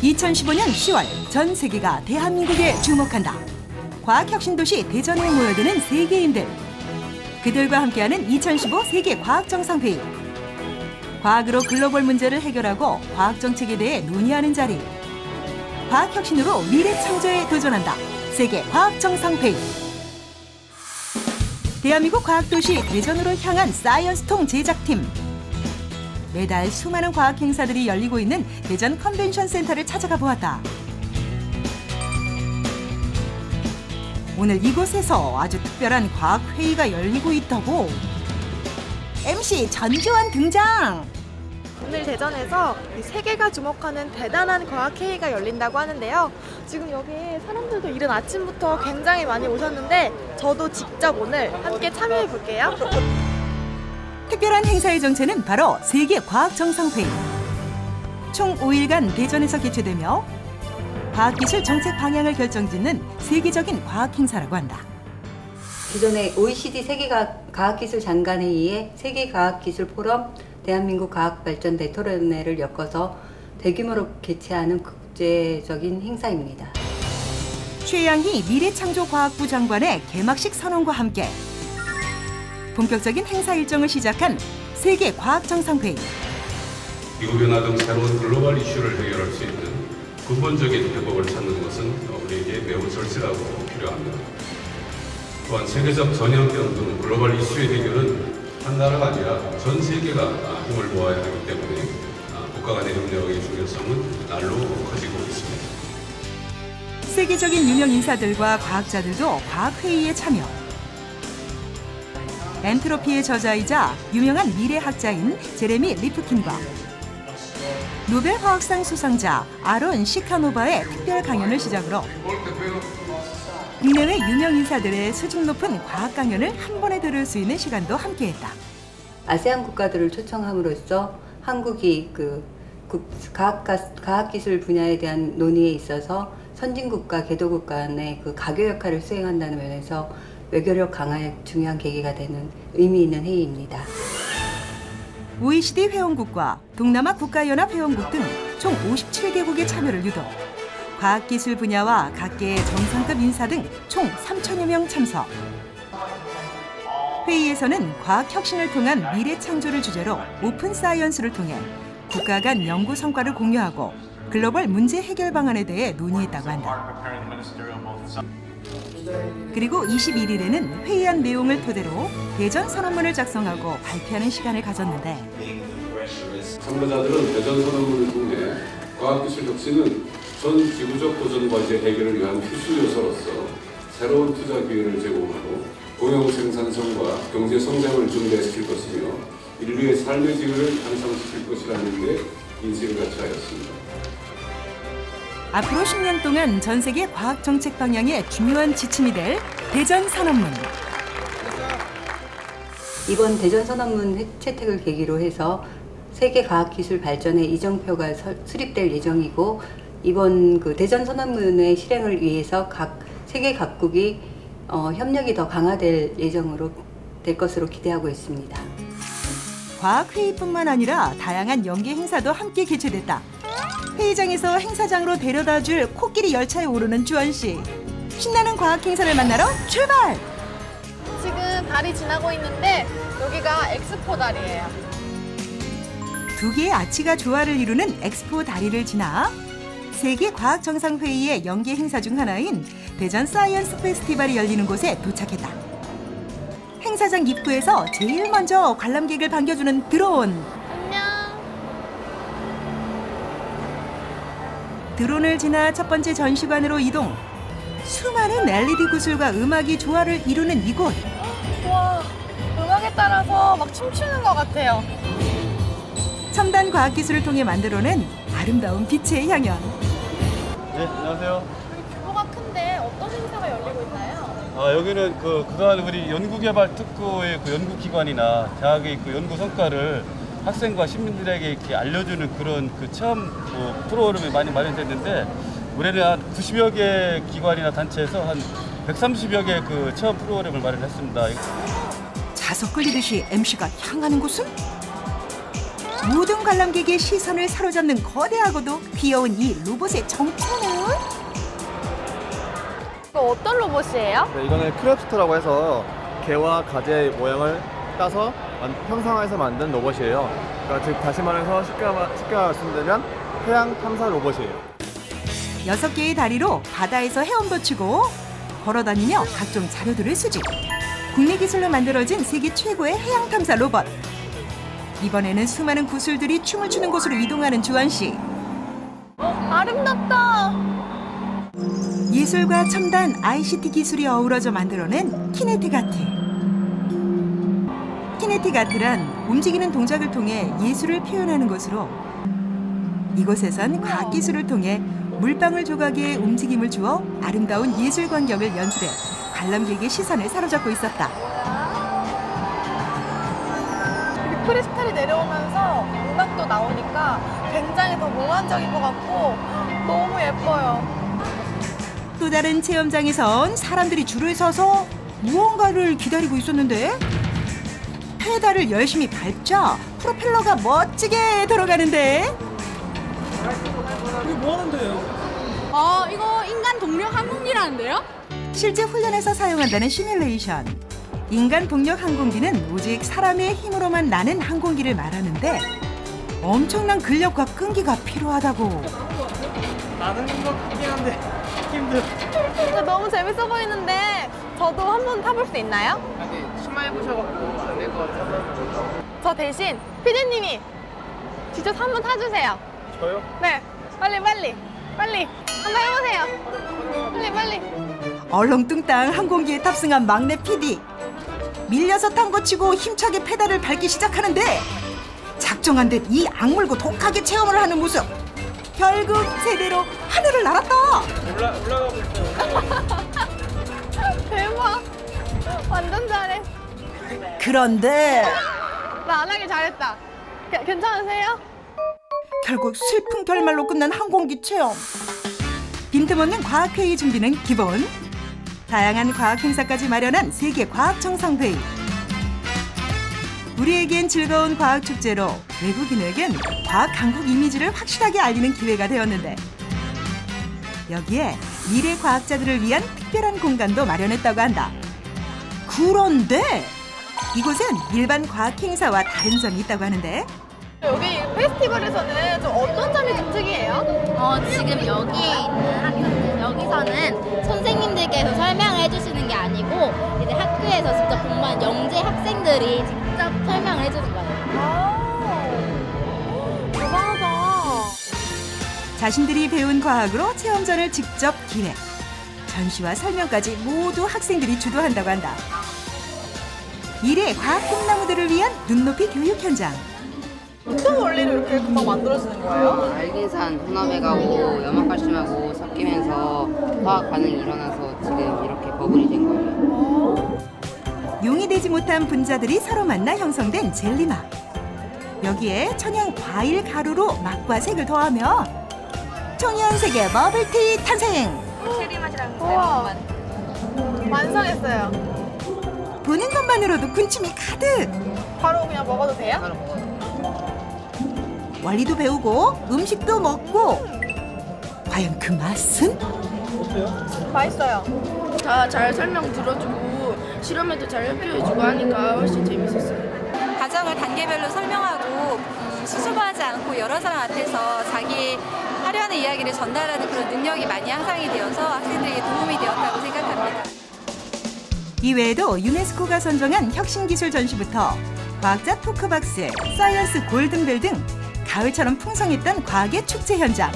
2015년 10월 전 세계가 대한민국에 주목한다. 과학혁신도시 대전에 모여드는 세계인들. 그들과 함께하는 2015 세계과학정상회의. 과학으로 글로벌 문제를 해결하고 과학정책에 대해 논의하는 자리. 과학혁신으로 미래창조에 도전한다. 세계과학정상회의. 대한민국 과학도시 대전으로 향한 사이언스통 제작팀. 매달 수많은 과학 행사들이 열리고 있는 대전 컨벤션 센터를 찾아가 보았다. 오늘 이곳에서 아주 특별한 과학 회의가 열리고 있다고. MC 전지환 등장! 오늘 대전에서 세계가 주목하는 대단한 과학회의가 열린다고 하는데요. 지금 여기 사람들도 이른 아침부터 굉장히 많이 오셨는데 저도 직접 오늘 함께 참여해 볼게요. 특별한 행사의 정체는 바로 세계과학정상회의. 총 5일간 대전에서 개최되며 과학기술 정책 방향을 결정짓는 세계적인 과학 행사라고 한다. 기존의 OECD 세계과학기술 장관회의에 세계과학기술 포럼, 대한민국 과학발전 대토론회를 엮어서 대규모로 개최하는 국제적인 행사입니다. 최양희 미래창조과학부 장관의 개막식 선언과 함께 본격적인 행사 일정을 시작한 세계과학정상회의. 기후변화 등 새로운 글로벌 이슈를 해결할 수 있는 근본적인 해법을 찾는 것은 우리에게 매우 절실하고 필요합니다. 또한 세계적 전염병 등 글로벌 이슈의 해결은 한 나라가 아니라 전 세계가 힘을 모아야 하기 때문에 국가 간의 협력의 중요성은 날로 커지고 있습니다. 세계적인 유명 인사들과 과학자들도 과학회의에 참여. 엔트로피의 저자이자 유명한 미래학자인 제레미 리프킨과 노벨 화학상 수상자 아론 시카노바의 특별 강연을 시작으로 국내외 유명 인사들의 수준 높은 과학 강연을 한 번에 들을 수 있는 시간도 함께했다. 아세안 국가들을 초청함으로써 한국이 과학기술 분야에 대한 논의에 있어서 선진국과 개도국 간의 가교 역할을 수행한다는 면에서 외교력 강화에 중요한 계기가 되는 의미 있는 회의입니다. OECD 회원국과 동남아 국가연합 회원국 등 총 57개국의 참여를 유도. 과학기술 분야와 각계의 정상급 인사 등 총 3천여 명 참석. 회의에서는 과학혁신을 통한 미래창조를 주제로 오픈 사이언스를 통해 국가 간 연구 성과를 공유하고 글로벌 문제 해결 방안에 대해 논의했다고 한다. 그리고 21일에는 회의한 내용을 토대로 대전 선언문을 작성하고 발표하는 시간을 가졌는데 참가자들은 대전 선언문을 통해 과학기술 혁신은 전 지구적 도전 과제 해결을 위한 필수 요소로서 새로운 투자 기회를 제공하고 공용 생산성과 경제 성장을 증대시킬 것이며 인류의 삶의 질을 향상시킬 것이라는 데 인식을 같이 하였습니다. 앞으로 10년 동안 전 세계 과학 정책 방향의 중요한 지침이 될 대전 선언문. 이번 대전 선언문 채택을 계기로 해서 세계 과학기술 발전의 이정표가 수립될 예정이고 이번 대전 선언문의 실행을 위해서 세계 각국이 협력이 더 강화될 예정으로 될 것으로 기대하고 있습니다. 과학회의뿐만 아니라 다양한 연계 행사도 함께 개최됐다. 회의장에서 행사장으로 데려다줄 코끼리 열차에 오르는 주원 씨. 신나는 과학 행사를 만나러 출발! 지금 다리 지나고 있는데 여기가 엑스포 다리예요. 두 개의 아치가 조화를 이루는 엑스포 다리를 지나 세계과학정상회의의 연계 행사 중 하나인 대전 사이언스 페스티벌이 열리는 곳에 도착했다. 행사장 입구에서 제일 먼저 관람객을 반겨주는 드론. 안녕. 드론을 지나 첫 번째 전시관으로 이동. 수많은 LED 구슬과 음악이 조화를 이루는 이곳. 와, 음악에 따라서 막 춤추는 것 같아요. 첨단 과학기술을 통해 만들어낸 아름다운 빛의 향연. 네, 안녕하세요. 규모가 큰데 어떤 행사가 열리고 있나요? 여기는 그동안 우리 연구개발 특구의 연구기관이나 대학의 연구 성과를 학생과 시민들에게 이렇게 알려주는 그런 체험 프로그램이 많이 마련됐는데 올해는 한 90여 개 기관이나 단체에서 한 130여 개 체험 프로그램을 마련했습니다. 자석 끌리듯이 MC가 향하는 곳은 모든 관람객의 시선을 사로잡는 거대하고도 귀여운 이 로봇의 정체는? 이거 어떤 로봇이에요? 네, 이거는 크랩스터라고 해서 개와 가지의 모양을 따서 형상화해서 만든 로봇이에요. 그러니까 즉 다시 말해서 쉽게 말씀드리면 해양 탐사 로봇이에요. 6개의 다리로 바다에서 헤엄도 치고 걸어다니며 각종 자료들을 수집. 국내 기술로 만들어진 세계 최고의 해양 탐사 로봇. 이번에는 수많은 구슬들이 춤을 추는 곳으로 이동하는 주원 씨. 아름답다. 예술과 첨단 ICT 기술이 어우러져 만들어낸 키네틱아트. 키네틱아트란 움직이는 동작을 통해 예술을 표현하는 곳으로 이곳에선 과학기술을 통해 물방울 조각에 움직임을 주어 아름다운 예술 광경을 연출해 관람객의 시선을 사로잡고 있었다. 이렇게 크리스탈이 내려오면서 음악도 나오니까 굉장히 더 몽환적인 것 같고 너무 예뻐요. 또 다른 체험장에선 사람들이 줄을 서서 무언가를 기다리고 있었는데 페달을 열심히 밟자 프로펠러가 멋지게 돌아가는데 이거 인간 동력 항공기라는데요? 실제 훈련에서 사용한다는 시뮬레이션. 인간 동력 항공기는 오직 사람의 힘으로만 나는 항공기를 말하는데 엄청난 근력과 끈기가 필요하다고. 나는 것 같긴 한데 힘들어. 진짜 너무 재밌어 보이는데 저도 한번 타볼 수 있나요? 아니 심화해보셔갖고 안 될 것 같아서. 저 대신 피디님이 직접 한번 타주세요. 저요? 네, 빨리 한번 해보세요. 빨리. 얼렁뚱땅 항공기에 탑승한 막내 PD. 밀려서 탕고 치고 힘차게 페달을 밟기 시작하는데 작정한 듯 이 악물고 독하게 체험을 하는 모습. 결국 제대로 하늘을 날았다. 올라가고 있어요. 대박, 완전 잘해. 그런데 나 안 하길 잘했다. 괜찮으세요? 결국 슬픈 결말로 끝난 항공기 체험. 빈틈없는 과학회의 준비는 기본. 다양한 과학 행사까지 마련한 세계 과학 정상회의. 우리에겐 즐거운 과학 축제로 외국인에겐 과학 강국 이미지를 확실하게 알리는 기회가 되었는데 여기에 미래 과학자들을 위한 특별한 공간도 마련했다고 한다. 그런데 이곳엔 일반 과학 행사와 다른 점이 있다고 하는데 여기 페스티벌에서는 좀 어떤 점이 좀 특이해요? 지금 여기에 있는 학생들, 여기서는 선생님들께서 설명을 해주시는 게 아니고 이제 학교에서 직접 공부한 영재 학생들이 직접 설명을 해주는 거예요. 대단하다. 자신들이 배운 과학으로 체험전을 직접 기획. 전시와 설명까지 모두 학생들이 주도한다고 한다. 미래 과학 꿈나무들을 위한 눈높이 교육 현장. 어떤 원리로 이렇게 금방 만들어지는 거예요? 알긴산 혼합액하고 염화칼슘하고 섞이면서 화학 반응이 일어나서 지금 이렇게 버블이 된 거예요. 용이되지 못한 분자들이 서로 만나 형성된 젤리막. 여기에 천연 과일 가루로 맛과 색을 더하며 청년세계 버블티 탄생. 체리 맛이랑 우와, 완성했어요. 보는 것만으로도 군침이 가득. 바로 그냥 먹어도 돼요? 바로 먹어요. 원리도 배우고 음식도 먹고 과연 그 맛은? 맛있어요. 다 잘 설명 들어주고 실험에도 잘 협조해주고 하니까 훨씬 재밌었어요. 과정을 단계별로 설명하고 수줍어하지 않고 여러 사람 앞에서 자기 하려는 이야기를 전달하는 그런 능력이 많이 향상이 되어서 학생들에게 도움이 되었다고 생각합니다. 이외에도 유네스코가 선정한 혁신기술 전시부터 과학자 토크박스, 사이언스 골든벨 등 가을처럼 풍성했던 과학의 축제 현장.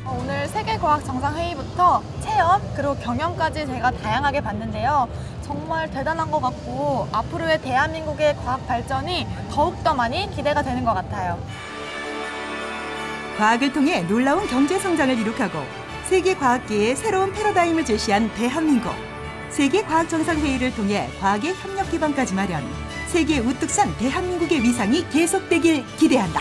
오늘 세계과학정상회의부터 체험 그리고 경영까지 제가 다양하게 봤는데요. 정말 대단한 것 같고 앞으로의 대한민국의 과학 발전이 더욱더 많이 기대가 되는 것 같아요. 과학을 통해 놀라운 경제 성장을 이룩하고 세계 과학계에 새로운 패러다임을 제시한 대한민국. 세계과학정상회의를 통해 과학의 협력 기반까지 마련. 세계 우뚝 선 대한민국의 위상이 계속되길 기대한다.